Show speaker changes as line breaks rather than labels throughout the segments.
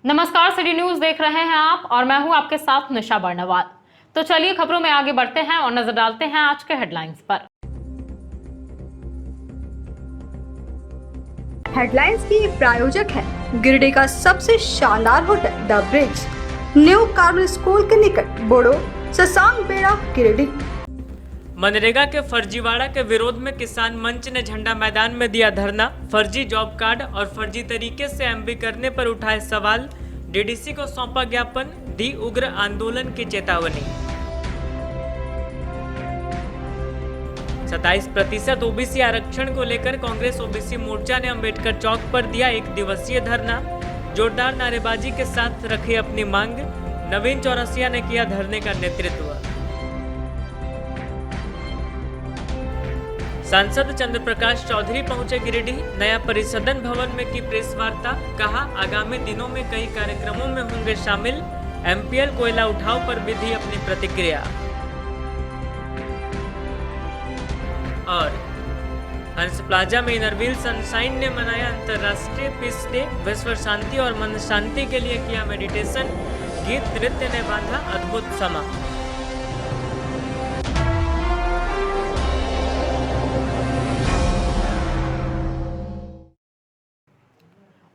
नमस्कार, city news देख रहे हैं आप और मैं हूं आपके साथ निशा बर्नवाल। तो चलिए खबरों में आगे बढ़ते हैं और नजर डालते हैं आज के हेडलाइंस पर।
हेडलाइंस की प्रायोजक है गिरिडीह का सबसे शानदार hotel the bridge, new Carmel school के निकट, बोड़ो ससांग बेड़ा, गिरिडीह।
मनरेगा के फर्जीवाड़ा के विरोध में किसान मंच ने झंडा मैदान में दिया धरना। फर्जी जॉब कार्ड और फर्जी तरीके से एमबी करने पर उठाए सवाल। डीडीसी को सौंपा ज्ञापन, दी उग्र आंदोलन की चेतावनी। 27% ओबीसी आरक्षण को लेकर कांग्रेस ओबीसी मोर्चा ने अंबेडकर चौक पर दिया 1 दिवसीय धरना। जोरदार नारेबाजी के साथ रखी अपनी मांग। नवीन चौरसिया ने किया धरने का नेतृत्व। सांसद चंद्र प्रकाश चौधरी पहुंचे गिरिडीह। नया परिसदन भवन में की प्रेस वार्ता। कहा, आगामी दिनों में कई कार्यक्रमों में होंगे शामिल। एमपीएल कोयला उठाव पर भी दी अपनी प्रतिक्रिया। और हंस प्लाजा में इनरव्हील सनशाइन ने मनाया अंतर्राष्ट्रीय पीस डे। विश्व शांति और मन शांति के लिए किया मेडिटेशन। गीत नृत्य ने बांधा अद्भुत समा।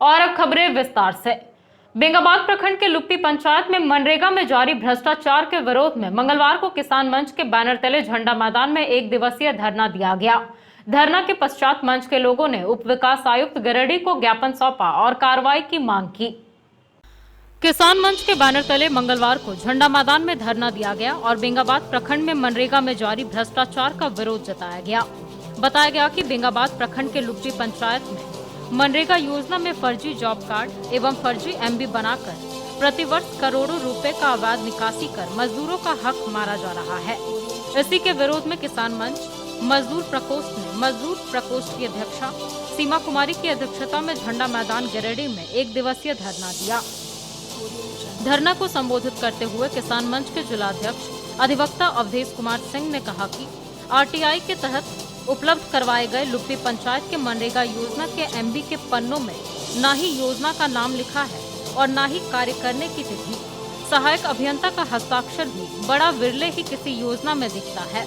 और अब खबरें विस्तार से। बेंगाबाद प्रखंड के लुप्पी पंचायत में मनरेगा में जारी भ्रष्टाचार के विरोध में मंगलवार को किसान मंच के बैनर तले झंडा मैदान में 1 दिवसीय धरना दिया गया। धरना के पश्चात मंच के लोगों ने उप विकास आयुक्त गिरिडीह को ज्ञापन सौंपा और कार्रवाई की मांग की। किसान मंच के बैनर तले मंगलवार को झंडा मैदान में धरना दिया गया और बेंगाबाद प्रखंड में मनरेगा में जारी भ्रष्टाचार का विरोध जताया गया। बताया गया कि बेंगाबाद प्रखंड के लुप्पी पंचायत में मनरेगा योजना में फर्जी जॉब कार्ड एवं फर्जी एमबी बनाकर प्रतिवर्ष करोड़ों रुपए का अवैध निकासी कर मजदूरों का हक मारा जा रहा है। इसी के विरोध में किसान मंच मजदूर प्रकोष्ठ ने मजदूर प्रकोष्ठ की अध्यक्षा सीमा कुमारी की अध्यक्षता में झंडा मैदान गिरिडीह में 1 दिवसीय धरना दिया। धरना को संबोधित करते हुए किसान मंच के जिलाध्यक्ष अधिवक्ता अवधेश कुमार सिंह ने कहा कि आरटीआई के तहत उपलब्ध करवाए गए लुप्पी पंचायत के मनरेगा योजना के एमबी के पन्नों में न ही योजना का नाम लिखा है और न ही कार्य करने की तिथि। सहायक अभियंता का हस्ताक्षर भी बड़ा विरले ही किसी योजना में दिखता है।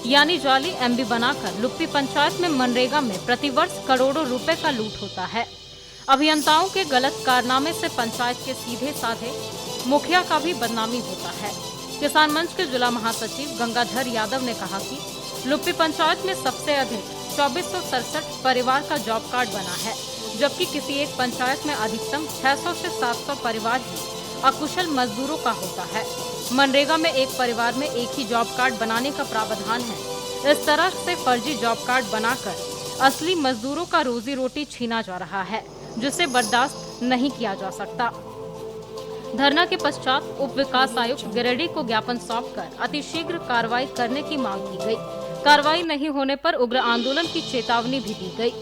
यानी जाली एमबी बनाकर लुप्पी पंचायत में मनरेगा में प्रतिवर्ष करोड़ों रुपए का लूट होता है। अभियंताओं के गलत कारनामे से पंचायत के सीधे साधे मुखिया का भी बदनामी होता है। किसान मंच के जिला महासचिव गंगाधर यादव ने कहा कि लुप्पी पंचायत में सबसे अधिक 2467 परिवार का जॉब कार्ड बना है, जबकि किसी एक पंचायत में अधिकतम 600 से 700 परिवार ही अकुशल मजदूरों का होता है। मनरेगा में एक परिवार में एक ही जॉब कार्ड बनाने का प्रावधान है। इस तरह से फर्जी जॉब कार्ड बनाकर असली मजदूरों का रोजी रोटी छीना जा रहा है, जिसे बर्दाश्त नहीं किया जा सकता। धरना के पश्चात उप विकास आयुक्त गिरिडीह को ज्ञापन सौंपकर अतिशीघ्र कार्रवाई करने की मांग की गई। कार्रवाई नहीं होने पर उग्र आंदोलन की चेतावनी भी दी गई।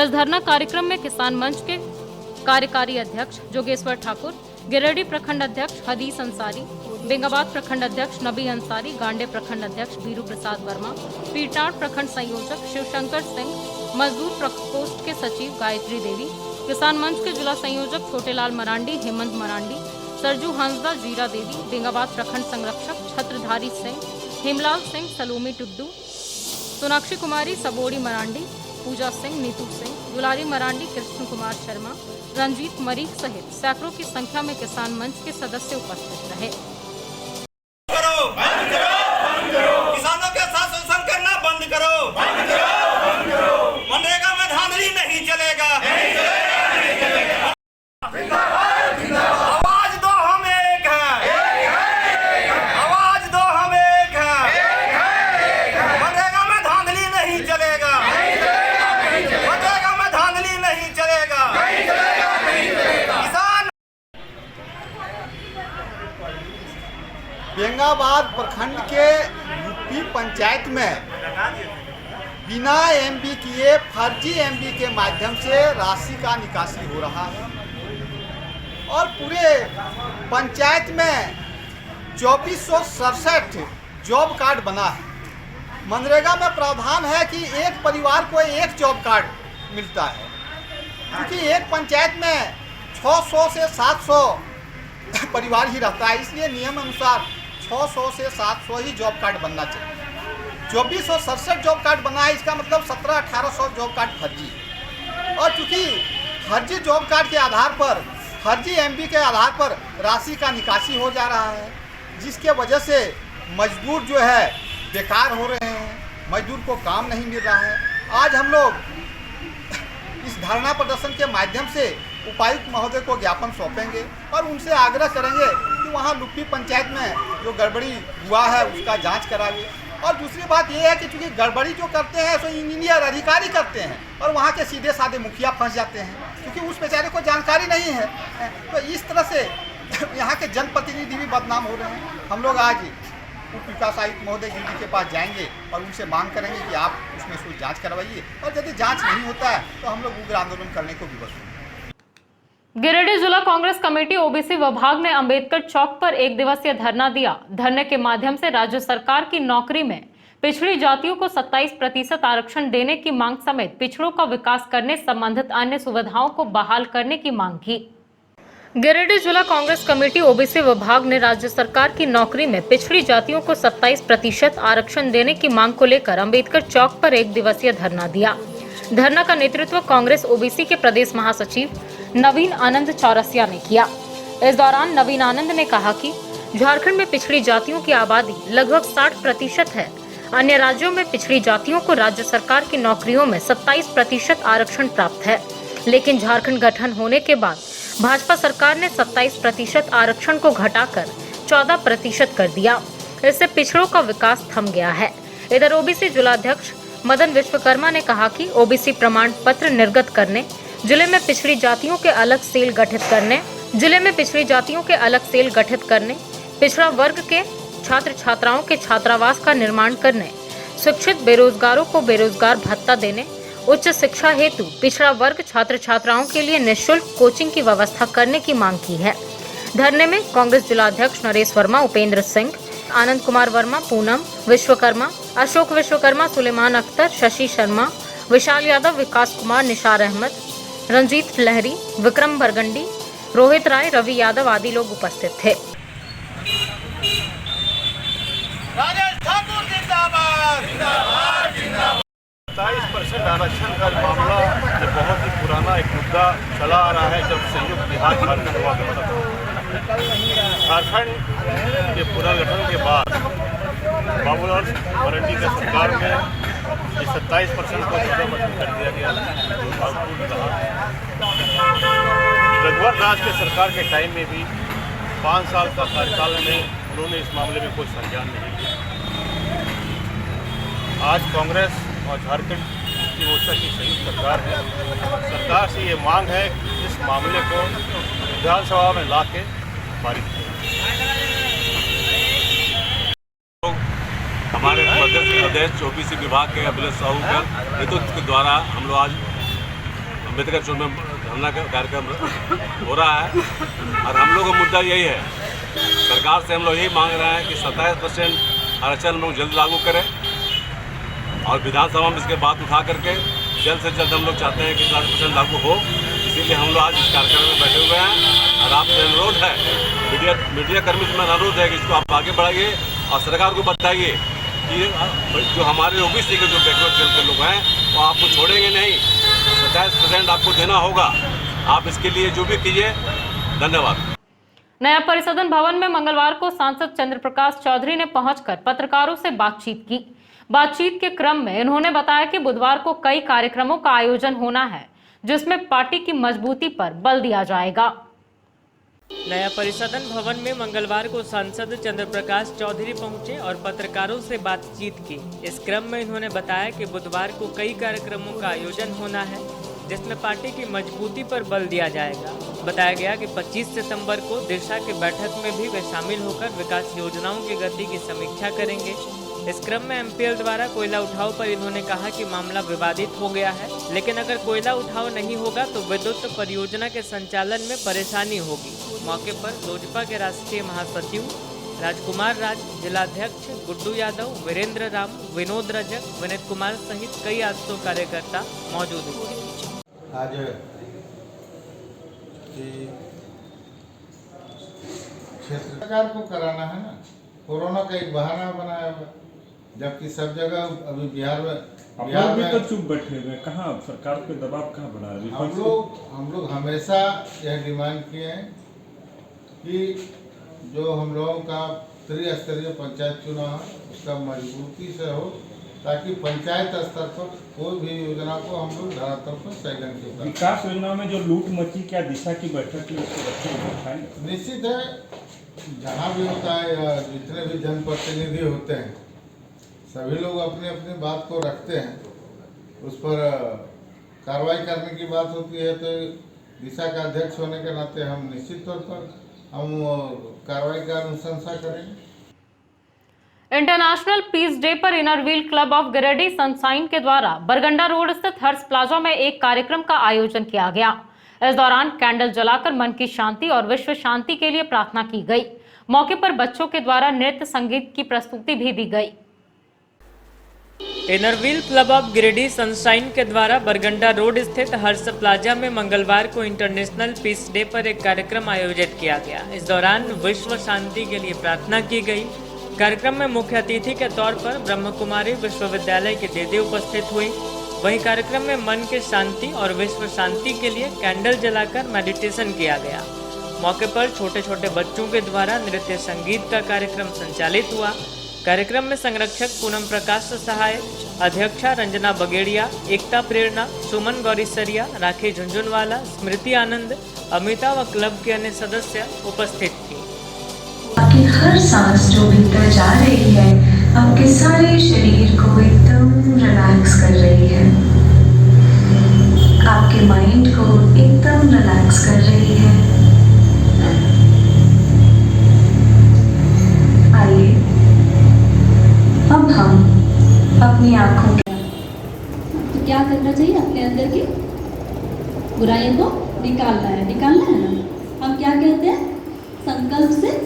इस धरना कार्यक्रम में किसान मंच के कार्यकारी अध्यक्ष जोगेश्वर ठाकुर, गिरिडीह प्रखंड अध्यक्ष हदीस अंसारी, बेंगाबाद प्रखंड अध्यक्ष नबी अंसारी, गांडे प्रखंड अध्यक्ष बीरू प्रसाद वर्मा, पीटाड़ प्रखंड संयोजक शिवशंकर सिंह, मजदूर प्रकोष्ठ के सचिव गायत्री देवी, किसान मंच के जिला संयोजक छोटेलाल मरांडी, हेमंत मरांडी, सरजू हंसदा, जीरा देवी, बेंगाबाद प्रखंड संरक्षक छत्रधारी सिंह, हेमलाल सिंह, सलोमी टुड्डू, सोनाक्षी कुमारी, सबोड़ी मरांडी, पूजा सिंह, नीतू सिंह, दुलारी मरांडी, कृष्ण कुमार शर्मा, रंजीत मरीक सहित सैकड़ों की संख्या में किसान मंच के सदस्य उपस्थित रहे।
किसानों के साथ शोषण करना बंद करो, मनरेगा में धांधली नहीं चलेगा। आवाज दो, हम एक हैं। आवाज दो, हम एक हैं। मनरेगा में धांधली नहीं चलेगा। मनरेगा में धांधली नहीं चलेगा। किसान
बेंगाबाद प्रखंड के लुप्पी पंचायत में बिना एमबी किए फर्जी एमबी के माध्यम से राशि का निकासी हो रहा है और पूरे पंचायत में 2467 जॉब कार्ड बना है। मनरेगा में प्रावधान है कि एक परिवार को एक जॉब कार्ड मिलता है, क्योंकि एक पंचायत में 600 से 700 परिवार ही रहता है, इसलिए नियम अनुसार 600 से 700 ही जॉब कार्ड बनना चाहिए। 2467 जॉब कार्ड बना है, इसका मतलब 1700-1800 जॉब कार्ड फर्जी है। और चूंकि फर्जी जॉब कार्ड के आधार पर, फर्जी एमबी के आधार पर राशि का निकासी हो जा रहा है, जिसके वजह से मजदूर जो है बेकार हो रहे हैं, मजदूर को काम नहीं मिल रहा है। आज हम लोग इस धरना प्रदर्शन के माध्यम से उपायुक्त महोदय को ज्ञापन सौंपेंगे और उनसे आग्रह करेंगे कि वहाँ लुप्पी पंचायत में जो गड़बड़ी हुआ है उसका जांच कराइए। और दूसरी बात यह है कि चूँकि गड़बड़ी जो करते हैं सो इंजीनियर अधिकारी करते हैं और वहाँ के सीधे साधे मुखिया फंस जाते हैं, क्योंकि उस बेचारे को जानकारी नहीं है। तो इस तरह से यहाँ के जनप्रतिनिधि भी बदनाम हो रहे हैं। हम लोग आज उप विकास आयुक्त महोदय गिरिडीह के पास जाएंगे और उनसे मांग करेंगे कि आप उसमें कोई जांच करवाइए, और यदि जांच नहीं होता है तो हम लोग उग्र आंदोलन करने को विवश हैं।
गिरिडीह जिला कांग्रेस कमेटी ओबीसी विभाग ने अंबेडकर चौक पर एक दिवसीय धरना दिया। धरने के माध्यम से राज्य सरकार की नौकरी में पिछड़ी जातियों को 27% आरक्षण देने की मांग समेत पिछड़ों का विकास करने संबंधित अन्य सुविधाओं को बहाल करने की मांग की। गिरिडीह जिला कांग्रेस कमेटी ओबीसी विभाग ने राज्य सरकार की नौकरी में पिछड़ी जातियों को 27% आरक्षण देने की मांग को लेकर अंबेडकर चौक पर एक दिवसीय धरना दिया। धरना का नेतृत्व कांग्रेस ओबीसी के प्रदेश महासचिव नवीन आनंद चौरसिया ने किया। इस दौरान नवीन आनंद ने कहा कि झारखंड में पिछड़ी जातियों की आबादी लगभग 60% है। अन्य राज्यों में पिछड़ी जातियों को राज्य सरकार की नौकरियों में 27% आरक्षण प्राप्त है, लेकिन झारखंड गठन होने के बाद भाजपा सरकार ने 27% आरक्षण को घटाकर 14% कर दिया। इससे पिछड़ों का विकास थम गया है। इधर ओबीसी जिलाध्यक्ष मदन विश्वकर्मा ने कहा कि ओबीसी प्रमाण पत्र निर्गत करने, जिले में पिछड़ी जातियों के अलग सेल गठित करने, पिछड़ा वर्ग के छात्र छात्राओं के छात्रावास का निर्माण करने, शिक्षित बेरोजगारों को बेरोजगार भत्ता देने, उच्च शिक्षा हेतु पिछड़ा वर्ग छात्र छात्राओं के लिए निःशुल्क कोचिंग की व्यवस्था करने की मांग की है। धरने में कांग्रेस जिलाध्यक्ष नरेश वर्मा, उपेंद्र सिंह, आनंद कुमार वर्मा, पूनम विश्वकर्मा, अशोक विश्वकर्मा, सुलेमान अख्तर, शशि शर्मा, विशाल यादव, विकास कुमार, निशार अहमद, रंजीत लहरी, विक्रम बरगंडी, रोहित राय, रवि यादव आदि लोग उपस्थित थे।
राजेश ठाकुर जिंदाबाद।
27% आरक्षण का मामला ये बहुत ही पुराना एक मुद्दा चला आ रहा है। जब संयुक्त बिहार झारखंड हुआ करता था, झारखंड के पुनर्गठन के बाद बाबूलाल मरांडी के सरकार में ये 27% को 14% कर दिया गया। रघुवर दास के सरकार के टाइम में भी 5 साल का कार्यकाल में उन्होंने इस मामले में कोई संज्ञान नहीं लिया। आज कांग्रेस और झारखंड की मोर्चा की संयुक्त सरकार है। सरकार से ये मांग है कि इस मामले को विधानसभा में ला के पारित करें।
हमारे प्रदेश ओबीसी विभाग के अभिलेख साहू के नेतृत्व के द्वारा हम लोग आज अम्बेडकर चौक में धरना का कार्यक्रम हो रहा है और हम लोग का मुद्दा यही है, सरकार से हम लोग यही मांग रहे हैं कि 27% आरक्षण हम लोग जल्द लागू करें और विधानसभा में इसके बात उठा करके जल्द से जल्द हम लोग चाहते हैं कि 27% लागू हो। इसीलिए हम लोग आज इस कार्यक्रम में बैठे हुए हैं और आपसे अनुरोध है, मीडिया कर्मी से मेरा अनुरोध है कि इसको आप आगे बढ़ाइए और सरकार को बताइए कि जो हमारे ओबीसी के जो बैकवर्ड क्लास के लोग हैं वो आपको छोड़ेंगे नहीं, 27% आपको देना होगा। आप इसके लिए जो भी कीजिए। धन्यवाद।
नया परिसदन भवन में मंगलवार को सांसद चंद्र प्रकाश चौधरी ने पहुंचकर पत्रकारों से बातचीत की। बातचीत के क्रम में उन्होंने बताया कि बुधवार को कई कार्यक्रमों का आयोजन होना है, जिसमें पार्टी की मजबूती पर बल दिया जाएगा।
नया परिसदन भवन में मंगलवार को सांसद चंद्र प्रकाश चौधरी पहुंचे और पत्रकारों से बातचीत की। इस क्रम में उन्होंने बताया कि बुधवार को कई कार्यक्रमों का आयोजन होना है, जिसमें पार्टी की मजबूती पर बल दिया जाएगा। बताया गया कि 25 सितंबर को दिशा की बैठक में भी वे शामिल होकर विकास योजनाओं की गति की समीक्षा करेंगे। इस क्रम में एमपीएल द्वारा कोयला उठाव पर इन्होंने कहा कि मामला विवादित हो गया है, लेकिन अगर कोयला उठाव नहीं होगा तो विद्युत परियोजना के संचालन में परेशानी होगी। मौके पर लोजपा के राष्ट्रीय महासचिव राजकुमार राज, जिलाध्यक्ष गुड्डू यादव, वीरेंद्र राम, विनोद रजक, विनीत कुमार सहित कई आजसू कार्यकर्ता मौजूद थे।
आज कि क्षेत्र सरकार को कराना है ना, कोरोना का एक बहाना बनाया हुआ, जबकि सब जगह अभी बिहार में
तो चुप बैठे हुए, कहाँ सरकार पे दबाव कहाँ बना रही है?
हम लोग हमेशा यह डिमांड किए हैं कि जो हम लोगों का त्रिस्तरीय पंचायत चुनाव है उसका मजबूती से हो, ताकि पंचायत स्तर पर कोई भी योजना को हम लोग धरातल पर सैलन के साथ
विकास योजना में जो लूट मची, क्या दिशा की बैठक में उसको रखेंगे?
निश्चित है, जहाँ भी होता है या जितने भी जनप्रतिनिधि होते हैं सभी लोग अपनी अपनी बात को रखते हैं, उस पर कार्रवाई करने की बात होती है तो दिशा का अध्यक्ष होने के नाते हम निश्चित तौर पर हम कार्रवाई का अनुशंसा करेंगे।
इंटरनेशनल पीस डे पर inner wheel club of Giridih sunshine के द्वारा बरगंडा रोड स्थित हर्ष प्लाजा में एक कार्यक्रम का आयोजन किया गया। इस दौरान कैंडल जलाकर मन की शांति और विश्व शांति के लिए प्रार्थना की गई। मौके पर बच्चों के द्वारा नृत्य संगीत की प्रस्तुति भी दी गई।
Inner wheel club of Giridih sunshine के द्वारा बरगंडा रोड स्थित हर्ष प्लाजा में मंगलवार को इंटरनेशनल पीस डे पर एक कार्यक्रम आयोजित किया गया। इस दौरान विश्व शांति के लिए प्रार्थना की गई। कार्यक्रम में मुख्य अतिथि के तौर पर ब्रह्म कुमारी विश्वविद्यालय की दीदी उपस्थित हुई। वहीं कार्यक्रम में मन की शांति और विश्व शांति के लिए कैंडल जलाकर मेडिटेशन किया गया। मौके पर छोटे छोटे बच्चों के द्वारा नृत्य संगीत का कार्यक्रम संचालित हुआ। कार्यक्रम में संरक्षक पूनम प्रकाश सहाय, अध्यक्षा रंजना बगेड़िया, एकता प्रेरणा, सुमन गौरीसरिया, राखी झुंझुनवाला, स्मृति आनंद, अमिता व क्लब के अन्य सदस्य उपस्थित थी।
आपकी हर सांस जो भीतर जा रही है आपके सारे शरीर को एकदम रिलैक्स कर रही है, आपके माइंड को एकदम रिलैक्स कर रही है। आइए अब हम अपनी आंखों के
तो क्या करना चाहिए, अपने अंदर की बुराइयों को निकालना है ना। हम क्या कहते हैं, संकल्प से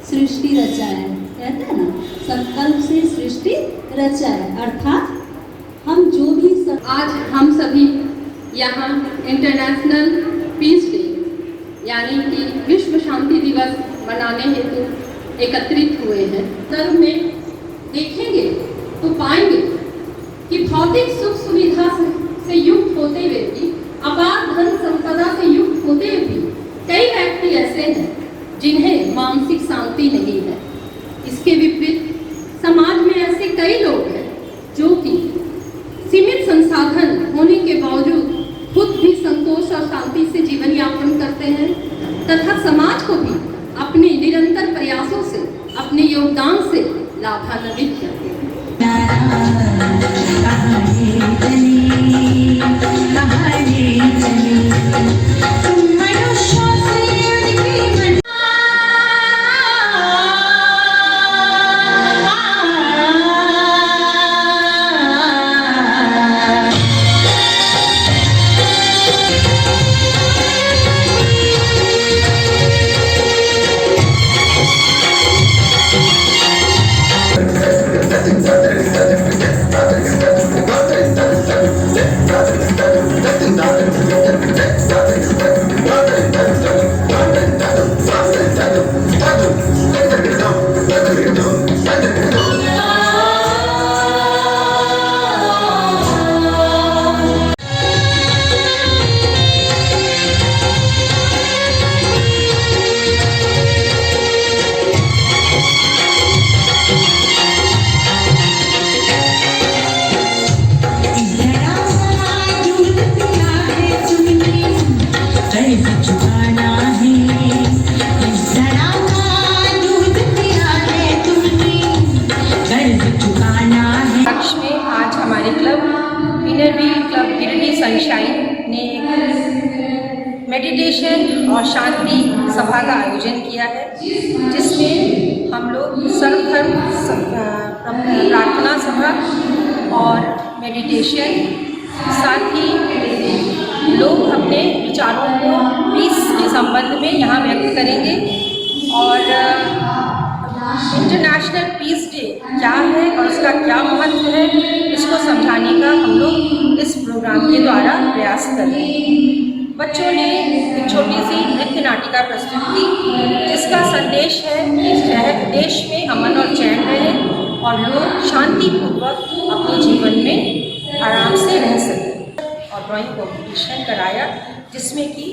सृष्टि रचा है, कहते हैं ना, संकल्प से सृष्टि रचा है। अर्थात हम जो भी
आज हम सभी यहाँ इंटरनेशनल पीस डे यानी कि विश्व शांति दिवस मनाने हेतु एकत्रित हुए हैं। धर्म में देखेंगे तो पाएंगे कि भौतिक सुख सुविधा से युक्त होते हुए भी, अपार धन संपदा से युक्त होते हुए भी कई व्यक्ति ऐसे हैं जिन्हें मानसिक शांति नहीं है। इसके विपरीत समाज में ऐसे कई लोग हैं जो कि सीमित संसाधन होने के बावजूद खुद भी संतोष और शांति से जीवन यापन करते हैं तथा समाज को भी अपने निरंतर प्रयासों से, अपने योगदान से लाभान्वित करते हैं।
सनशाइन ने मेडिटेशन और शांति सभा का आयोजन किया है, जिसमें हम लोग सर्वधर्म प्रार्थना सभा और मेडिटेशन, साथ ही लोग अपने विचारों को पीस के संबंध में यहाँ व्यक्त करेंगे। और इंटरनेशनल पीस डे क्या है और उसका क्या महत्व है, इसको समझाने का हम लोग इस प्रोग्राम के द्वारा प्रयास कर रहे हैं। बच्चों ने एक छोटी सी नृत्य नाटिका प्रस्तुत की, जिसका संदेश है कि देश में अमन और चैन रहे और लोग शांतिपूर्वक अपने जीवन में आराम से रह सकें। और ड्राइंग कॉम्पिटिशन कराया, जिसमें कि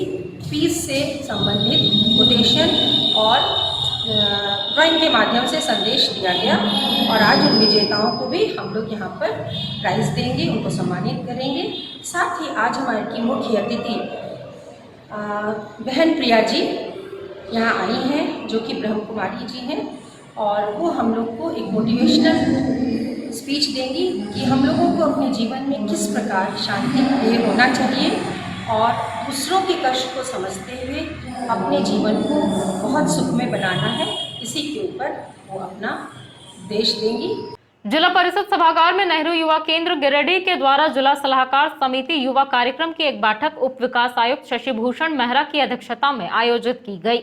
पीस से संबंधित कोटेशन और ड्राइंग के माध्यम से संदेश दिया गया। और आज उन विजेताओं को भी हम लोग यहाँ पर प्राइज़ देंगे, उनको सम्मानित करेंगे। साथ ही आज हमारे की मुख्य अतिथि बहन प्रिया जी यहाँ आई हैं, जो कि ब्रह्म कुमारी जी हैं, और वो हम लोग को एक मोटिवेशनल स्पीच देंगी कि हम लोगों को अपने जीवन में किस प्रकार शांति प्रिय होना चाहिए और दूसरों के कष्ट को समझते हुए अपने जीवन को बहुत सुखमय बनाना है। इसी के ऊपर वो अपना देश देंगी।
जिला परिषद सभागार में नेहरू युवा केंद्र गिरिडीह के द्वारा जिला सलाहकार समिति युवा कार्यक्रम की एक बैठक उप विकास आयुक्त शशि भूषण मेहरा की अध्यक्षता में आयोजित की गई।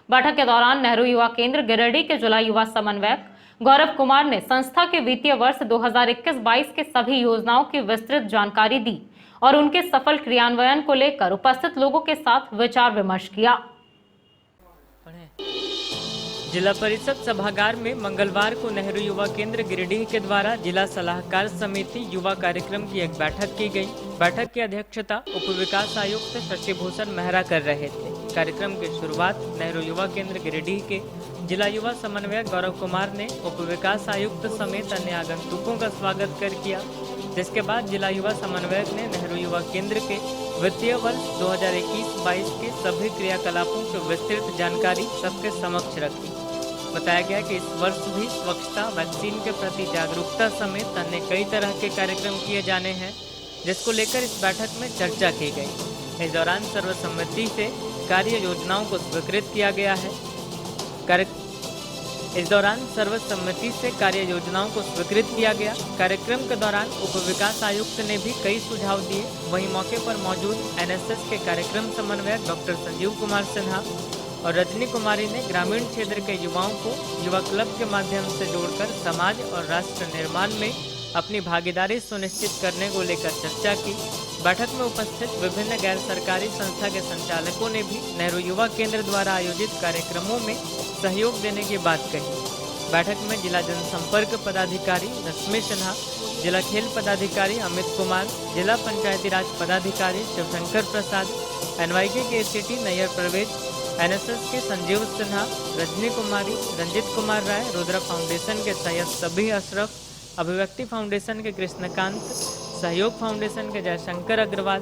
बैठक के दौरान नेहरू युवा केंद्र गिरिडीह के जिला युवा समन्वयक गौरव कुमार ने संस्था के वित्तीय वर्ष 2021-22 के सभी योजनाओं की विस्तृत जानकारी दी और उनके सफल क्रियान्वयन को लेकर उपस्थित लोगों के साथ विचार विमर्श किया।
जिला परिषद सभागार में मंगलवार को नेहरू युवा केंद्र गिरिडीह के द्वारा जिला सलाहकार समिति युवा कार्यक्रम की एक बैठक की गई। बैठक की अध्यक्षता उप विकास आयुक्त शशि भूषण मेहरा कर रहे थे। कार्यक्रम की शुरुआत नेहरू युवा केंद्र गिरिडीह के जिला युवा समन्वयक गौरव कुमार ने उप विकास आयुक्त समेत अन्य आगंतुकों का स्वागत कर किया, जिसके बाद जिला युवा समन्वयक ने नेहरू युवा केंद्र के वित्तीय वर्ष 2021-22 के सभी क्रियाकलापों की विस्तृत जानकारी सबके समक्ष रखी। बताया गया कि इस वर्ष भी स्वच्छता, वैक्सीन के प्रति जागरूकता समेत अन्य कई तरह के कार्यक्रम किए जाने हैं, जिसको लेकर इस बैठक में चर्चा की गई। इस दौरान सर्वसम्मति से कार्य योजनाओं को स्वीकृत किया गया है। इस दौरान सर्वसम्मति से कार्य योजनाओं को स्वीकृत किया गया। कार्यक्रम के दौरान उप विकास आयुक्त ने भी कई सुझाव दिए। वहीं मौके पर मौजूद एनएसएस के कार्यक्रम समन्वयक डॉक्टर संजीव कुमार सिन्हा और रजनी कुमारी ने ग्रामीण क्षेत्र के युवाओं को युवा क्लब के माध्यम से जोड़कर समाज और राष्ट्र निर्माण में अपनी भागीदारी सुनिश्चित करने को लेकर चर्चा की। बैठक में उपस्थित विभिन्न गैर सरकारी संस्था के संचालकों ने भी नेहरू युवा केंद्र द्वारा आयोजित कार्यक्रमों में सहयोग देने की बात कही। बैठक में जिला जनसंपर्क पदाधिकारी रश्मि सिन्हा, जिला खेल पदाधिकारी अमित कुमार, जिला पंचायती राज पदाधिकारी शिवशंकर प्रसाद, एनवाईके के एसीटी नैयर प्रवेश, एनएसएस के संजीव सिन्हा, रजनी कुमारी, रंजित कुमार राय, रुद्रा फाउंडेशन के सैयद सबी अशरफ, अभिव्यक्ति फाउंडेशन के कृष्णकांत, सहयोग फाउंडेशन के जयशंकर अग्रवाल,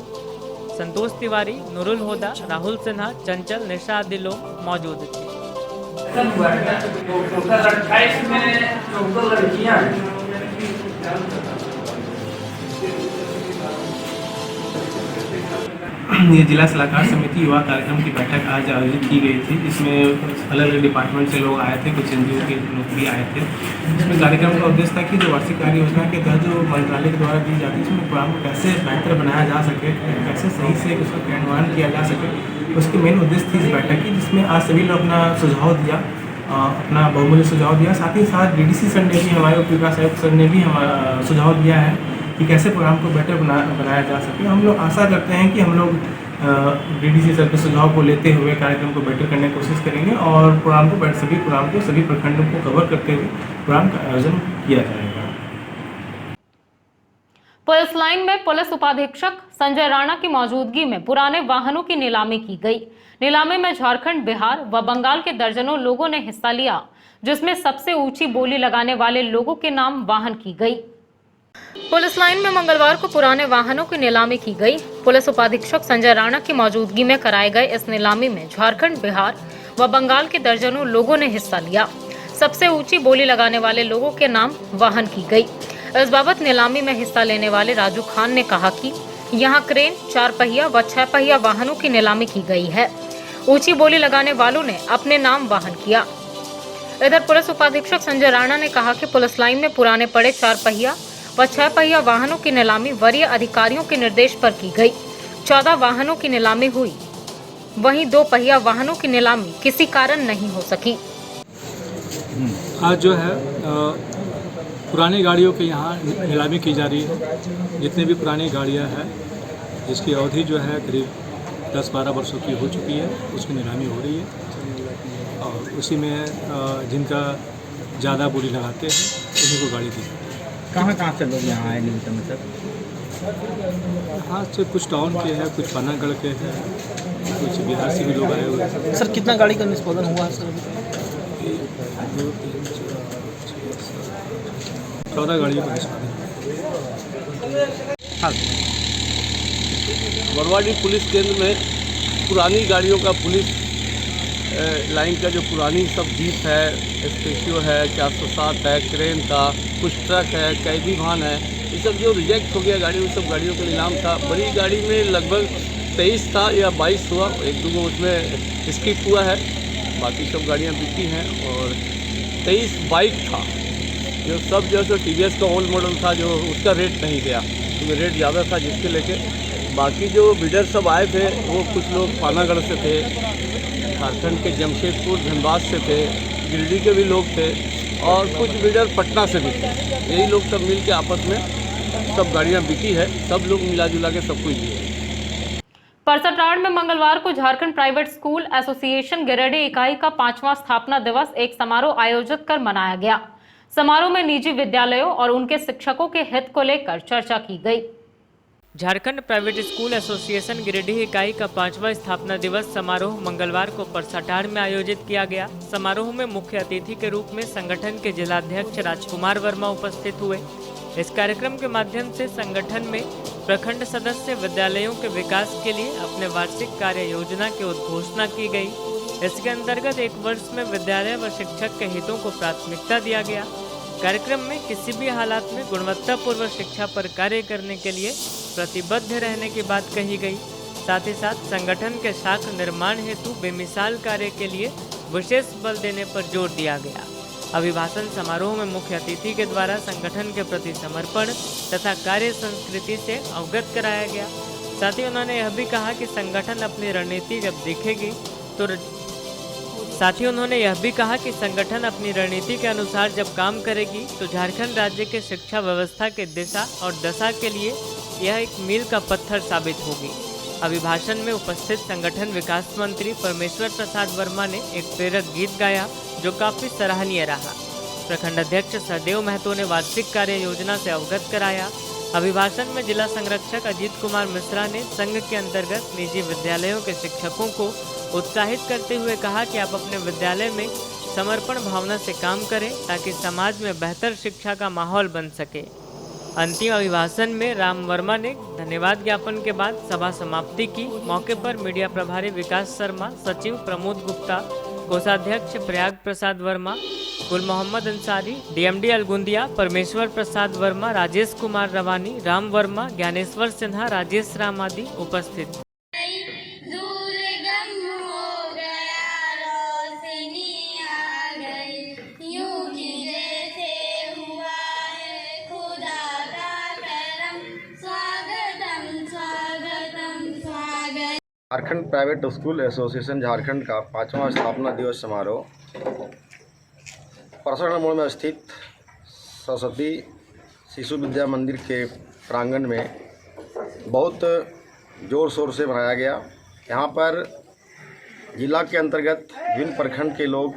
संतोष तिवारी, नुरुल होदा, राहुल सिन्हा, चंचल, निशा आदि लोग मौजूद थे।
टोटल 28 में 14 लड़कियां
ये जिला सलाहकार समिति युवा कार्यक्रम की बैठक आज आयोजित की गई थी, जिसमें अलग अलग डिपार्टमेंट से लोग आए थे, कुछ एनजीओ के लोग भी आए थे। इसमें कार्यक्रम का उद्देश्य था कि जो वार्षिक कार्य योजना के तहत जो मंत्रालय के द्वारा दी जाती है, उसमें प्रोग्राम को कैसे बेहतर बनाया जा सके, कैसे सही से उसका क्रियान्वयन किया जा सके, उसकी मेन उद्देश्य थी इस बैठक की, जिसमें आज सभी ने अपना सुझाव दिया, अपना बहुमूल्य सुझाव दिया। साथ ही साथ डीडीसी सर ने भी, हमारे उप विकास आयुक्त सर ने भी हमारा सुझाव दिया है कि कैसे प्रोग्राम को बेटर बनाया जा सके। हम लोग आशा करते हैं कि हम लोग डीडीसी सर के सुझाव को लेते हुए कार्यक्रम को बेटर करने की कोशिश करेंगे और सभी प्रोग्राम को सभी प्रखंडों को कवर करते हुए प्रोग्राम का आयोजन किया जाएगा।
पुलिस लाइन में पुलिस उपाधीक्षक संजय राणा की मौजूदगी में पुराने वाहनों की नीलामी की गई। नीलामी में झारखंड, बिहार व बंगाल के दर्जनों लोगों ने हिस्सा लिया, जिसमें सबसे ऊंची बोली लगाने वाले लोगों के नाम वाहन की गई। पुलिस लाइन में मंगलवार को पुराने वाहनों की नीलामी की गई। पुलिस उपाधीक्षक संजय राणा की मौजूदगी में कराए गए इस नीलामी में झारखंड, बिहार व बंगाल के दर्जनों लोगों ने हिस्सा लिया। सबसे ऊंची बोली लगाने वाले लोगों के नाम वाहन की गई। इस बाबत नीलामी में हिस्सा लेने वाले राजू खान ने कहा कि यहाँ क्रेन, 4 पहिया व 6 पहिया वाहनों की नीलामी की गई है। ऊंची बोली लगाने वालों ने अपने नाम वाहन किया। इधर पुलिस उपाधीक्षक संजय राणा ने कहा कि पुलिस लाइन में पुराने पड़े 4 पहिया व 6 पहिया वाहनों की नीलामी वरीय अधिकारियों के निर्देश पर की गई। 14 वाहनों की नीलामी हुई, वहीं 2 पहिया वाहनों की नीलामी किसी कारण नहीं हो सकी।
आज जो है पुरानी गाड़ियों के यहाँ नीलामी की जा रही है। जितनी भी पुरानी गाड़ियाँ हैं, जिसकी अवधि जो है करीब 10-12 वर्षों की हो चुकी है, उसकी नीलामी हो रही है और उसी में जिनका ज़्यादा बोली लगाते हैं उन्हीं को गाड़ी दी।
कहाँ से लोग यहाँ आए निमित्त में सर?
हाँ से कुछ टाउन के हैं, कुछ पानागढ़ के हैं, कुछ बिहार से भी लोग आए हुए हैं।
सर कितना गाड़ी का निष्पादन हुआ है सर?
2, 3, 4, 14 गाड़ियों का निष्पादन।
हाँ,
बरवाडी पुलिस केंद्र में पुरानी गाड़ियों का पुलिस लाइन का जो पुरानी सब जीप है, स्पेशियो है, 407 है, क्रेन था, कुछ ट्रक है, कैदी वाहन है, ये सब जो रिजेक्ट हो गया गाड़ी, उन सब गाड़ियों का नीलाम था। बड़ी गाड़ी में लगभग 23 था या 22 हुआ, 1-2 उसमें स्किप हुआ है, बाकी सब गाड़ियाँ बिकी हैं। और 23 बाइक था जो सब जो है TVS का ओल्ड मॉडल था, जो उसका रेट नहीं गया क्योंकि रेट ज़्यादा था जिसके लेके। बाकी जो बिडर सब आए थे वो कुछ लोग पानागढ़ से थे, झारखंड के जमशेदपुर धनबाद से थे, गिरिडीह के भी लोग थे और कुछ बिडर पटना से भी थे। यही लोग सब मिल के आपस में सब गाड़ियाँ बिकी है, सब लोग मिला जुला के सब कुछ दिए।
परसराड़ में मंगलवार को Jharkhand private school association Giridih इकाई का 5वां स्थापना दिवस एक समारोह आयोजित कर मनाया गया। समारोह में निजी विद्यालयों और उनके शिक्षकों के हित को लेकर चर्चा की गई।
Jharkhand private school association Giridih इकाई का 5वां स्थापना दिवस समारोह मंगलवार को परसराड़ में आयोजित किया गया। समारोह में मुख्य अतिथि के रूप में संगठन के जिलाध्यक्ष राजकुमार वर्मा उपस्थित हुए। इस कार्यक्रम के माध्यम से संगठन में प्रखंड सदस्य विद्यालयों के विकास के लिए अपने वार्षिक कार्य योजना की उद्घोषणा की गई। इसके अंतर्गत एक वर्ष में विद्यालय व शिक्षक के हितों को प्राथमिकता दिया गया। कार्यक्रम में किसी भी हालात में गुणवत्तापूर्ण शिक्षा पर कार्य करने के लिए प्रतिबद्ध रहने की बात कही गई। साथ ही साथ संगठन के शाखा निर्माण हेतु बेमिसाल कार्य के लिए विशेष बल देने पर जोर दिया गया। अभिभाषण समारोह में मुख्य अतिथि के द्वारा संगठन के प्रति समर्पण तथा कार्य संस्कृति से अवगत कराया गया। साथ ही उन्होंने यह भी कहा कि संगठन अपनी रणनीति जब देखेगी तो संगठन अपनी रणनीति के अनुसार जब काम करेगी तो झारखंड राज्य के शिक्षा व्यवस्था के दिशा और दशा के लिए यह एक मील का पत्थर साबित होगी। अभिभाषण में उपस्थित संगठन विकास मंत्री परमेश्वर प्रसाद वर्मा ने एक प्रेरक गीत गाया जो काफी सराहनीय रहा। प्रखंड अध्यक्ष सहदेव महतो ने वार्षिक कार्य योजना से अवगत कराया। अभिभाषण में जिला संरक्षक अजीत कुमार मिश्रा ने संघ के अंतर्गत निजी विद्यालयों के शिक्षकों को उत्साहित करते हुए कहा कि आप अपने विद्यालय में समर्पण भावना से काम करें ताकि समाज में बेहतर शिक्षा का माहौल बन सके। अंतिम अभिभाषण में राम वर्मा ने धन्यवाद ज्ञापन के बाद सभा समाप्ति की। मौके पर मीडिया प्रभारी विकास शर्मा, सचिव प्रमोद गुप्ता, कोषाध्यक्ष प्रयाग प्रसाद वर्मा, गुल मोहम्मद अंसारी, DMD अलगुंदिया, परमेश्वर प्रसाद वर्मा, राजेश कुमार रवानी, राम वर्मा, ज्ञानेश्वर सिन्हा, राजेश राम आदि उपस्थित।
Jharkhand private school association Jharkhand का 5वां स्थापना दिवस समारोह परसराड़ मोड़ में स्थित सरस्वती शिशु विद्या मंदिर के प्रांगण में बहुत ज़ोर शोर से मनाया गया। यहाँ पर जिला के अंतर्गत विभिन्न प्रखंड के लोग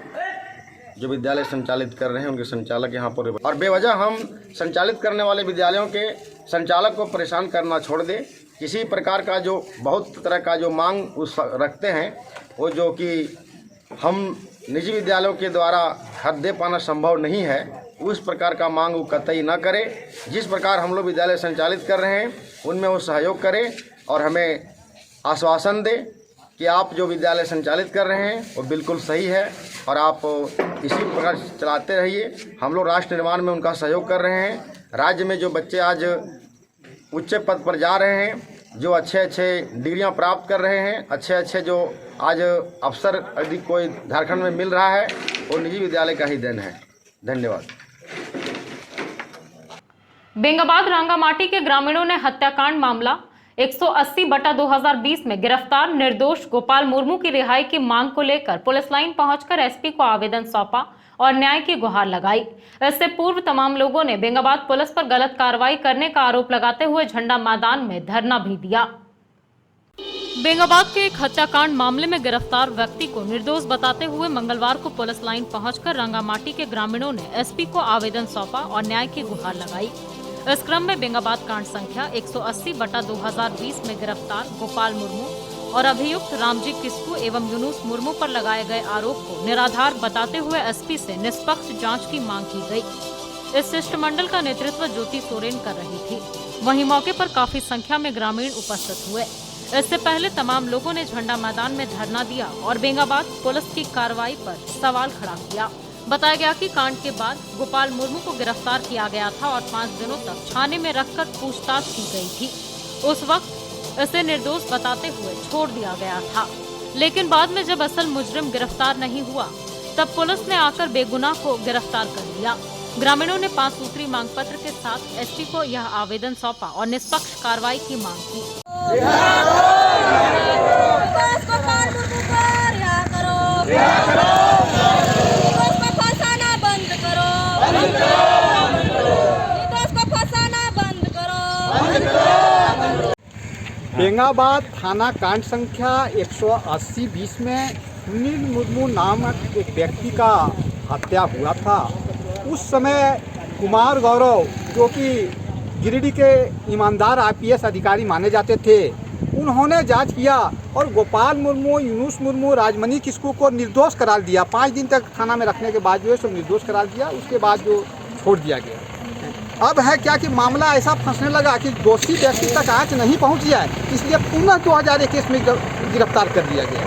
जो विद्यालय संचालित कर रहे हैं उनके संचालक यहाँ पर, और बेवजह हम संचालित करने वाले विद्यालयों के संचालक को परेशान करना छोड़ दें। किसी प्रकार का जो बहुत तरह का जो मांग उस रखते हैं वो जो कि हम निजी विद्यालयों के द्वारा हद दे पाना संभव नहीं है, उस प्रकार का मांग वो कतई न करे। जिस प्रकार हम लोग विद्यालय संचालित कर रहे हैं उनमें वो सहयोग करें और हमें आश्वासन दें कि आप जो विद्यालय संचालित कर रहे हैं वो बिल्कुल सही है और आप इसी प्रकार चलाते रहिए। हम लोग राष्ट्र निर्माण में उनका सहयोग कर रहे हैं। राज्य में जो बच्चे आज उच्च पद पर जा रहे हैं, जो अच्छे डिग्रियां प्राप्त कर रहे हैं, अच्छे जो आज अवसर यदि कोई झारखंड में मिल रहा है वो निजी विद्यालय का ही देन है। धन्यवाद।
बेंगाबाद रांगामाटी के ग्रामीणों ने हत्याकांड मामला 180/2020 में गिरफ्तार निर्दोष गोपाल मुर्मू की रिहाई की मांग को लेकर पुलिस लाइन पहुंचकर SP को आवेदन सौंपा और न्याय की गुहार लगाई। इससे पूर्व तमाम लोगों ने बेंगाबाद पुलिस पर गलत कार्रवाई करने का आरोप लगाते हुए झंडा मैदान में धरना भी दिया। बेंगाबाद के एक हत्याकांड मामले में गिरफ्तार व्यक्ति को निर्दोष बताते हुए मंगलवार को पुलिस लाइन पहुंचकर रंगामाटी के ग्रामीणों ने एसपी को आवेदन सौंपा और न्याय की गुहार लगाई। इस क्रम में बेंगाबाद कांड संख्या 180/2020 में गिरफ्तार गोपाल मुर्मू और अभियुक्त रामजी किस्कू एवं यूनुस मुर्मू पर लगाए गए आरोप को निराधार बताते हुए एसपी से निष्पक्ष जाँच की मांग की गयी। इस शिष्टमंडल का नेतृत्व ज्योति सोरेन कर रही थी। वहीं मौके पर काफी संख्या में ग्रामीण उपस्थित हुए। इससे पहले तमाम लोगों ने झंडा मैदान में धरना दिया और बेंगाबाद पुलिस की कार्रवाई पर सवाल खड़ा किया। बताया गया कि कांड के बाद गोपाल मुर्मू को गिरफ्तार किया गया था और 5 दिनों तक थाने में रखकर पूछताछ की गई थी। उस वक्त इसे निर्दोष बताते हुए छोड़ दिया गया था, लेकिन बाद में जब असल मुजरिम गिरफ्तार नहीं हुआ तब पुलिस ने आकर बेगुनाह को गिरफ्तार कर लिया। ग्रामीणों ने 5 सूत्री मांग पत्र के साथ एसपी को यह आवेदन सौंपा और निष्पक्ष कार्रवाई की मांग की।
बेंगाबाद थाना कांड संख्या 180/20 में सुनील मुर्मू नामक एक व्यक्ति का हत्या हुआ था। उस समय कुमार गौरव, जो कि गिरिडीह के ईमानदार आईपीएस अधिकारी माने जाते थे, उन्होंने जांच किया और गोपाल मुर्मू, यूनुस मुर्मू, राजमणि किस्कू को निर्दोष करार दिया। 5 दिन तक थाना में रखने के बाद जो है सो निर्दोष करार दिया। उसके बाद जो छोड़ दिया गया। अब है क्या कि मामला ऐसा फंसने लगा कि दोषी व्यक्ति तक आज नहीं पहुंच गया है, इसलिए पुनः 2021 में गिरफ्तार कर दिया गया।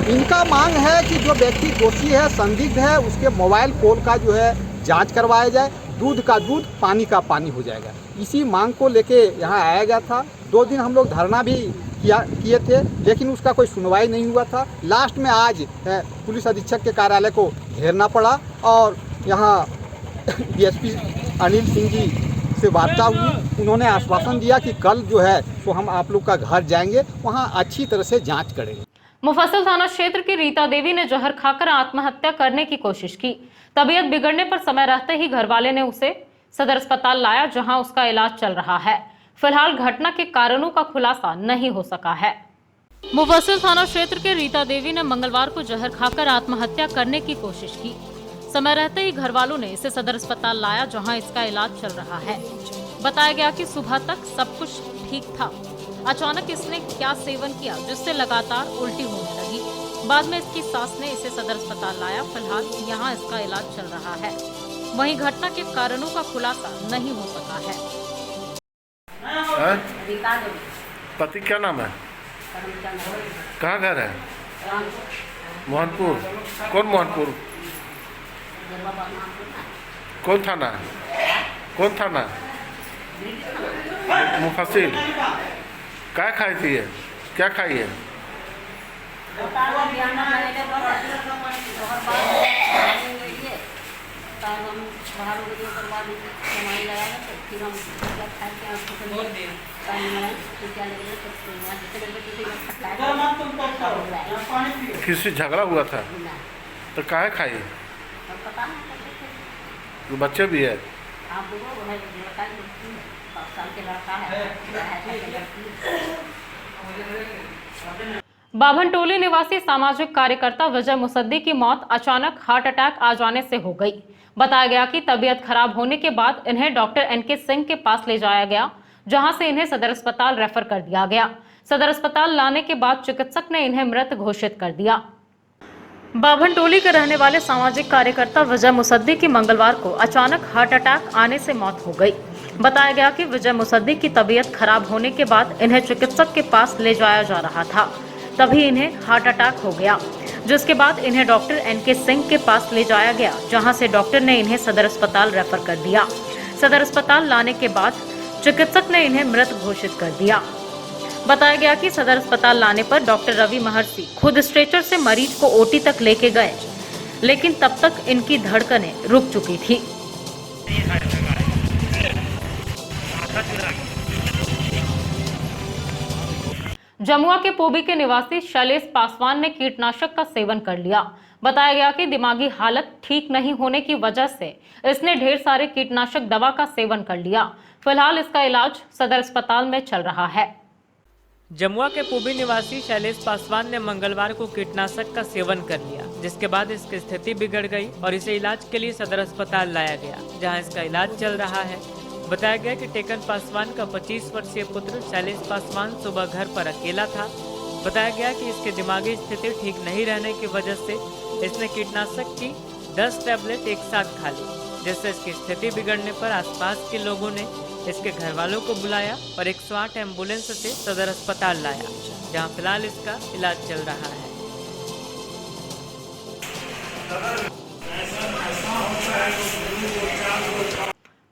इनका मांग है कि जो व्यक्ति दोषी है, संदिग्ध है, उसके मोबाइल कॉल का जो है जांच करवाया जाए। दूध का दूध, पानी का पानी हो जाएगा। इसी मांग को लेके यहाँ आया गया था। 2 दिन हम लोग धरना भी किए थे, लेकिन उसका कोई सुनवाई नहीं हुआ था। लास्ट में आज पुलिस अधीक्षक के कार्यालय को घेरना पड़ा और यहाँ डीएसपी अनिल सिंह जी से वार्ता हुई। उन्होंने आश्वासन दिया कि कल जो है तो हम आप लोग का घर जाएंगे, वहाँ अच्छी तरह से जांच करेंगे।
मुफस्सिल थाना क्षेत्र की रीता देवी ने जहर खाकर आत्महत्या करने की कोशिश की। तबीयत बिगड़ने पर समय रहते ही घरवाले ने उसे सदर अस्पताल लाया, जहां उसका इलाज चल रहा है। फिलहाल घटना के कारणों का खुलासा नहीं हो सका है। मुफस्सिल थाना क्षेत्र के रीता देवी ने मंगलवार को जहर खाकर आत्महत्या करने की कोशिश की। समय रहते ही घरवालों ने इसे सदर अस्पताल लाया, जहां इसका इलाज चल रहा है। बताया गया कि सुबह तक सब कुछ ठीक था। अचानक इसने क्या सेवन किया जिससे लगातार उल्टी होने लगी। बाद में इसकी सास ने इसे सदर अस्पताल लाया। फिलहाल यहाँ इसका इलाज चल रहा है। वहीं घटना के कारणों का खुलासा नहीं हो सका है।
पति क्या नाम है? कहाँ घर है? मोहनपुर। कौन मोहनपुर? कौन थाना? कौन थाना? मुफस्सिल। क्या खाई थी ये? क्या खाई है? किसी झगड़ा हुआ था तो काहे खाई? बच्चे भी है?
बाभनटोली निवासी सामाजिक कार्यकर्ता विजय मुसद्दी की मौत अचानक हार्ट अटैक आ जाने से हो गई। बताया गया कि तबीयत खराब होने के बाद इन्हें डॉक्टर एनके सिंह के पास ले जाया गया, जहां से इन्हें सदर अस्पताल रेफर कर दिया गया। सदर अस्पताल लाने के बाद चिकित्सक ने इन्हें मृत घोषित कर दिया। बाभनटोली के रहने वाले सामाजिक कार्यकर्ता विजय मुसद्दी की मंगलवार को अचानक हार्ट अटैक आने से मौत हो गई। बताया गया कि विजय मुसद्दी की तबीयत खराब होने के बाद इन्हें चिकित्सक के पास ले जाया जा रहा था, तभी इन्हें हार्ट अटैक हो गया, जिसके बाद इन्हें डॉक्टर एनके सिंह के पास ले जाया गया, जहां से डॉक्टर ने इन्हें सदर अस्पताल रेफर कर दिया। सदर अस्पताल लाने के बाद चिकित्सक ने इन्हें मृत घोषित कर दिया। बताया गया कि सदर अस्पताल लाने पर डॉक्टर रवि महर्षि खुद स्ट्रेचर से मरीज को ओटी तक लेके गए, लेकिन तब तक इनकी धड़कनें रुक चुकी थी। जमुआ के पोबी के निवासी शैलेश पासवान ने कीटनाशक का सेवन कर लिया। बताया गया कि दिमागी हालत ठीक नहीं होने की वजह से इसने ढेर सारे कीटनाशक दवा का सेवन कर लिया। फिलहाल इसका इलाज सदर अस्पताल में चल रहा है।
जमुआ के पूबी निवासी शैलेश पासवान ने मंगलवार को कीटनाशक का सेवन कर लिया, जिसके बाद इसकी स्थिति बिगड़ गई और इसे इलाज के लिए सदर अस्पताल लाया गया, जहां इसका इलाज चल रहा है। बताया गया कि टेकन पासवान का 25 वर्षीय पुत्र शैलेश पासवान सुबह घर पर अकेला था। बताया गया कि इसके दिमागी स्थिति ठीक नहीं रहने की वजह से इसने कीटनाशक की 10 टैबलेट एक साथ खा ली, जिससे इसकी स्थिति बिगड़ने पर आसपास के लोगों ने इसके घर वालों को बुलाया और 108 एम्बुलेंस से सदर अस्पताल लाया, जहां फिलहाल इसका इलाज चल रहा है।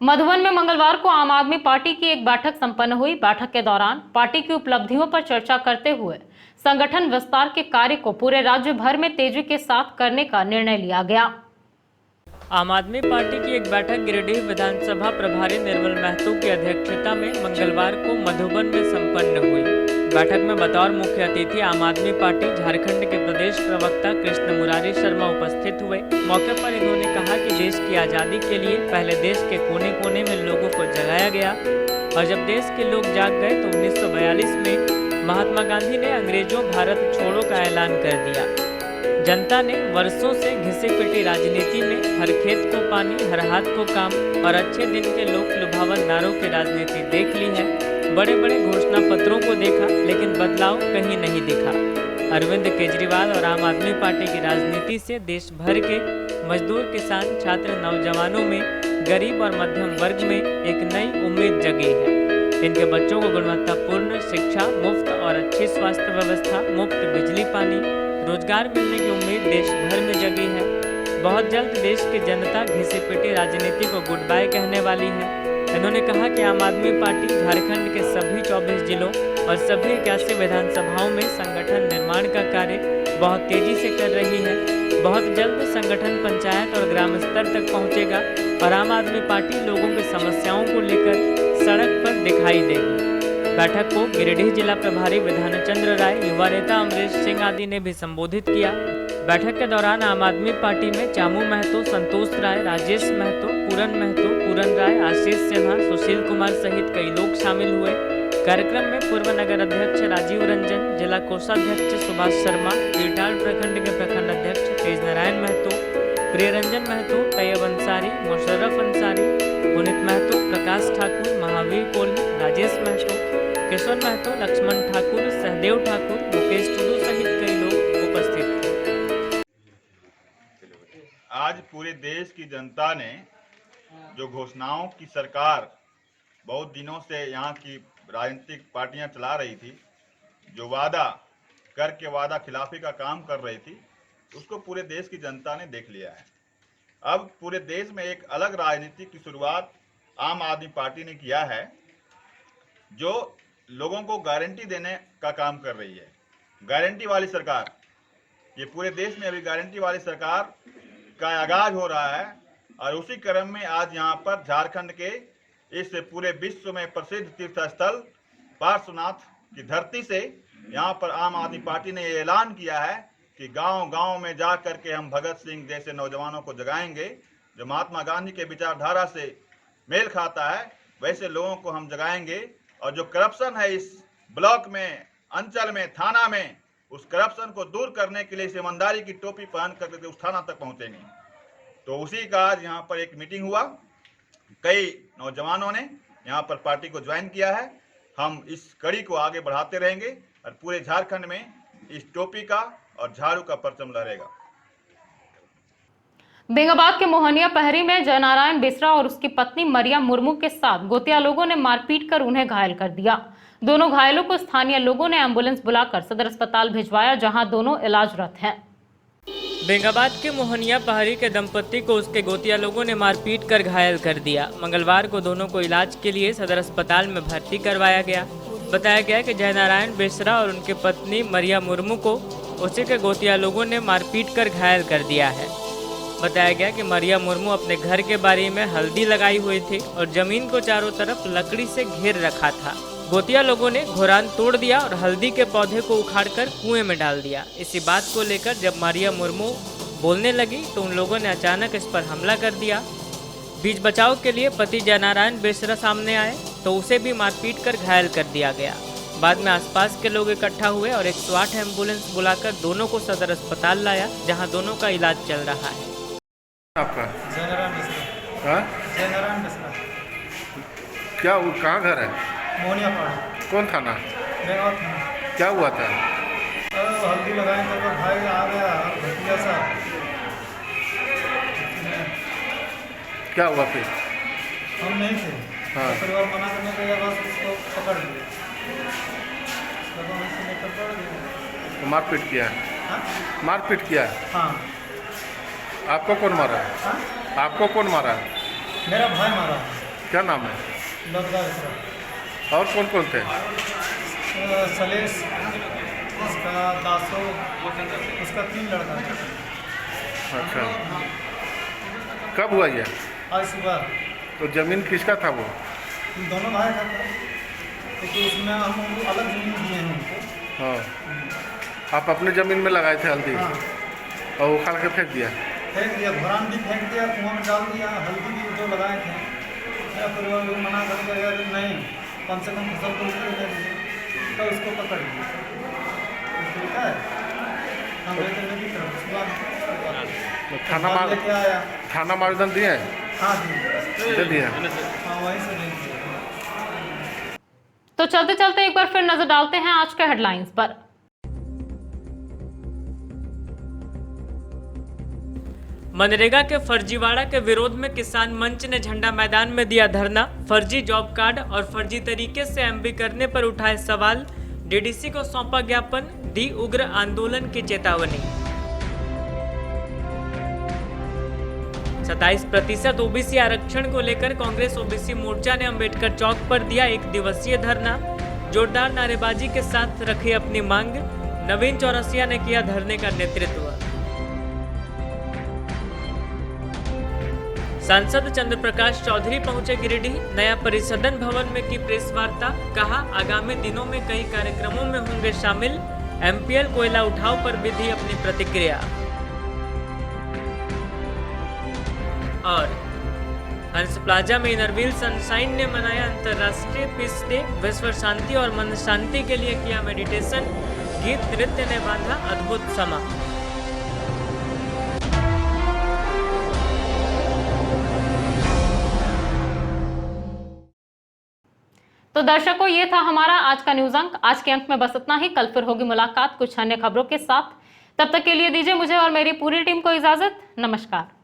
मधुबन में मंगलवार को आम आदमी पार्टी की एक बैठक संपन्न हुई। बैठक के दौरान पार्टी की उपलब्धियों पर चर्चा करते हुए संगठन विस्तार के कार्य को पूरे राज्य भर में तेजी के साथ करने का निर्णय लिया गया।
आम आदमी पार्टी की एक बैठक गिरिडीह विधानसभा प्रभारी निर्मल महतो की अध्यक्षता में मंगलवार को मधुबन में संपन्न हुई। बैठक में बतौर मुख्य अतिथि आम आदमी पार्टी झारखंड के प्रदेश प्रवक्ता कृष्ण मुरारी शर्मा उपस्थित हुए। मौके पर इन्होंने कहा कि देश की आज़ादी के लिए पहले देश के कोने कोने में लोगों को जगाया गया और जब देश के लोग जाग गए तो 1942 में महात्मा गांधी ने अंग्रेजों भारत छोड़ो का ऐलान कर दिया। जनता ने वर्षों से घिसी पिटी राजनीति में हर खेत को पानी, हर हाथ को काम और अच्छे दिन के लोक लुभावन नारों की राजनीति देख ली है। बड़े बड़े घोषणा पत्रों को देखा, लेकिन बदलाव कहीं नहीं दिखा। अरविंद केजरीवाल और आम आदमी पार्टी की राजनीति से देश भर के मजदूर, किसान, छात्र, नौजवानों में, गरीब और मध्यम वर्ग में एक नई उम्मीद जगी है। इनके बच्चों को गुणवत्तापूर्ण शिक्षा, मुफ्त और अच्छी स्वास्थ्य व्यवस्था, मुफ्त बिजली पानी, रोजगार मिलने की उम्मीद देश भर में जगी है। बहुत जल्द देश की जनता घिसी पिटी राजनीति को गुड बाय कहने वाली है। इन्होंने कहा कि आम आदमी पार्टी झारखंड के सभी 24 जिलों और सभी 81 विधानसभाओं में संगठन निर्माण का कार्य बहुत तेजी से कर रही है। बहुत जल्द संगठन पंचायत और ग्राम स्तर तक पहुंचेगा और आम आदमी पार्टी लोगों की समस्याओं को लेकर सड़क पर दिखाई देगी। बैठक को गिरिडीह जिला प्रभारी विधानचंद्र राय, युवा नेता अमरीश सिंह आदि ने भी संबोधित किया। बैठक के दौरान आम आदमी पार्टी में चामू महतो, संतोष राय, राजेश महतो, पूरन राय, आशीष सिन्हा, सुशील कुमार सहित कई लोग शामिल हुए। कार्यक्रम में पूर्व नगर अध्यक्ष राजीव रंजन, जिला कोषाध्यक्ष सुभाष शर्मा, कीटाड़ प्रखंड के प्रखंड अध्यक्ष तेज नारायण महतो, प्रियरंजन महतो, तैयब अंसारी, मुशर्रफ अंसारी, पुनित महतो, प्रकाश ठाकुर, महावीर कोहली, राजेश महतो, किशोर महतो, लक्ष्मण ठाकुर, सहदेव ठाकुर, मुकेश टुडू सहित कई लोग उपस्थित थे।
आज पूरे देश की जनता ने जो घोषणाओं की सरकार बहुत दिनों से यहाँ की राजनीतिक पार्टियां चला रही थी, जो वादा करके वादा खिलाफी का काम कर रही थी, उसको पूरे देश की जनता ने देख लिया है। अब पूरे देश में एक अलग राजनीति की शुरुआत आम आदमी पार्टी ने किया है, जो लोगों को गारंटी देने का काम कर रही है। गारंटी वाली सरकार, ये पूरे देश में अभी गारंटी वाली सरकार का आगाज हो रहा है और उसी क्रम में आज यहाँ पर झारखंड के इस पूरे विश्व में प्रसिद्ध तीर्थ स्थल पार्श्वनाथ की धरती से यहाँ पर आम आदमी पार्टी ने ये ऐलान किया है कि गांव-गांव में जा करके हम भगत सिंह जैसे नौजवानों को जगाएंगे, जो महात्मा गांधी के विचारधारा से मेल खाता है, वैसे लोगों को हम जगाएंगे। और जो करप्शन है इस ब्लॉक में, अंचल में, थाना में, उस करप्शन को दूर करने के लिए ईमानदारी की टोपी पहन करके उस थाना तक पहुंचेंगे। तो उसी का आज यहाँ पर एक मीटिंग हुआ। कई नौजवानों ने यहाँ पर पार्टी को ज्वाइन किया है। हम इस कड़ी को आगे बढ़ाते रहेंगे और पूरे झारखंड में इस टोपी का और झाड़ू का परचम लहरेगा।
बेंगाबाद के मोहनिया पहरी में जयनारायण बेसरा और उसकी पत्नी मरिया मुर्मू के साथ गोतिया लोगों ने मारपीट कर उन्हें घायल कर दिया। दोनों घायलों को स्थानीय लोगों ने एम्बुलेंस बुलाकर सदर अस्पताल भिजवाया, जहां दोनों इलाजरत हैं।
बेंगाबाद के मोहनिया पहाड़ी के दंपति को उसके गोतिया लोगों ने मारपीट कर घायल कर दिया। मंगलवार को दोनों को इलाज के लिए सदर अस्पताल में भर्ती करवाया गया। बताया गया कि जयनारायण बेसरा और उनकी पत्नी मरिया मुर्मू को उसी के गोतिया लोगों ने मारपीट कर घायल कर दिया है। बताया गया कि मरिया मुर्मू अपने घर के बारी में हल्दी लगाई हुई थी और जमीन को चारों तरफ लकड़ी से घेर रखा था। गोतिया लोगों ने घोरान तोड़ दिया और हल्दी के पौधे को उखाड़कर कुएं में डाल दिया। इसी बात को लेकर जब मरिया मुर्मू बोलने लगी तो उन लोगों ने अचानक इस पर हमला कर दिया। बीच बचाव के लिए पति जयनारायण बेसरा सामने आए तो उसे भी मारपीट कर घायल कर दिया गया। बाद में आसपास के लोग इकट्ठा हुए और 108 एम्बुलेंस बुलाकर दोनों को सदर अस्पताल लाया, जहां दोनों का इलाज चल रहा है।
आपका
जयनारायण मिश्रा।
हाँ?
जयनारायण मिश्रा।
क्या कहाँ घर है?
मोहनिया पाड़ा।
कौन थाना?
बेंगाल थाना।
क्या हुआ था?
हल्दी लगाए थे तो भाई आ गया भतीजा सा।
क्या हुआ फिर?
हम नहीं थे।
हाँ।
परिवार मना करने के बाद बस उसको पकड़ लिया।
तो मारपीट किया?
हाँ?
मारपीट किया?
हाँ।
आपको कौन मारा?
हाँ?
आपको कौन मारा?
मेरा भाई मारा।
क्या नाम है?
लड़का मिश्रा।
और कौन कौन थे?
सलेश, उसका दासो, उसका 3 लड़का।
अच्छा, कब हुआ ये?
आज सुबह।
तो जमीन किसका था वो?
दोनों भाई का था, क्योंकि उसमें हम अलग जमीन दिए हैं उनको।
हाँ, आप अपने ज़मीन में लगाए थे हल्दी?
हाँ।
और उखाड़ के फेंक दिया?
फेंक दिया, घोरान भी फेंक दिया, कुआं में डाल दिया। हल्दी भी जो लगाए थे, मेरा परिवार भी मना कर दिया नहीं, कम से कम फसल को दे दीजिए, तो उसको पकड़ लिया। ठीक है, हम रहते नहीं
तो थाना मार्गदर्शन दिए?
हाँ
दे दिया।
हाँ, वहीं से ले दिया।
तो चलते चलते एक बार फिर नजर डालते हैं आज के हेडलाइंस पर।
मनरेगा के फर्जीवाड़ा के विरोध में किसान मंच ने झंडा मैदान में दिया धरना। फर्जी जॉब कार्ड और फर्जी तरीके से एमबी करने पर उठाए सवाल, डीडीसी को सौंपा ज्ञापन, दी उग्र आंदोलन की चेतावनी। 27% ओबीसी आरक्षण को लेकर कांग्रेस ओबीसी मोर्चा ने अंबेडकर चौक पर दिया 1 दिवसीय धरना। जोरदार नारेबाजी के साथ रखी अपनी मांग, नवीन चौरसिया ने किया धरने का नेतृत्व। सांसद चंद्र प्रकाश चौधरी पहुंचे गिरिडीह, नया परिसदन भवन में की प्रेस वार्ता, कहा आगामी दिनों में कई कार्यक्रमों में होंगे शामिल। एमपीएल कोयला उठाव पर भी दी अपनी प्रतिक्रिया। और हंस प्लाजा में इनरव्हील सनशाइन ने मनाया अंतर्राष्ट्रीय पीस डे, विश्व शांति और मन शांति के लिए किया मेडिटेशन, गीत नृत्य ने बांधा अद्भुत समा।
तो दर्शकों, ये था हमारा आज का न्यूज अंक। आज के अंक में बस इतना ही। कल फिर होगी मुलाकात कुछ अन्य खबरों के साथ। तब तक के लिए दीजिए मुझे और मेरी पूरी टीम को इजाजत। नमस्कार।